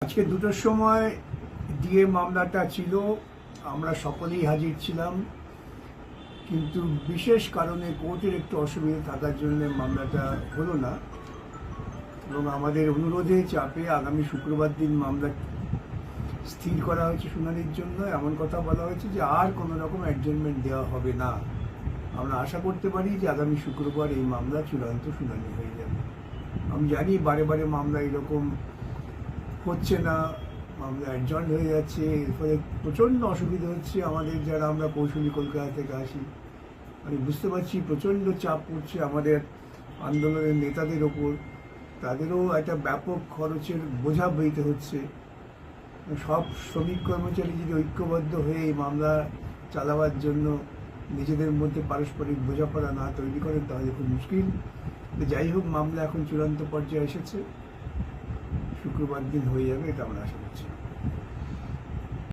আজকে 2টোর সময় ডিএ মামলাটা ছিল, আমরা সকলেই হাজির ছিলাম, কিন্তু বিশেষ কারণে কোর্টের একটু অসুবিধা থাকার জন্য মামলাটা হলো না এবং আমাদের অনুরোধে চাপে আগামী শুক্রবার দিন মামলা স্থির করা হয়েছে শুনানির জন্য। এমন কথা বলা হয়েছে যে আর কোনো রকম অ্যাডজার্নমেন্ট দেওয়া হবে না। আমরা আশা করতে পারি যে আগামী শুক্রবার এই মামলা চূড়ান্ত শুনানি হয়ে যাবে। আমি জানি বারে বারে মামলা এরকম হচ্ছে না, মামলা অ্যাডজয়েন্ট হয়ে যাচ্ছে, এর ফলে প্রচণ্ড অসুবিধা হচ্ছে আমাদের, যারা আমরা কৌশলী কলকাতা থেকে আসি। আমি বুঝতে পারছি প্রচণ্ড চাপ পড়ছে আমাদের আন্দোলনের নেতাদের ওপর, তাদেরও একটা ব্যাপক খরচের বোঝা বইতে হচ্ছে। সব শ্রমিক কর্মচারী যদি ঐক্যবদ্ধ হয়ে এই মামলা চালাবার জন্য নিজেদের মধ্যে পারস্পরিক বোঝাপড়া না তৈরি করেন তাহলে খুব মুশকিল। যাই হোক, মামলা এখন চূড়ান্ত পর্যায়ে এসেছে, শুক্রবার দিন হয়ে যাবে, এটা আমরা আশা করছি।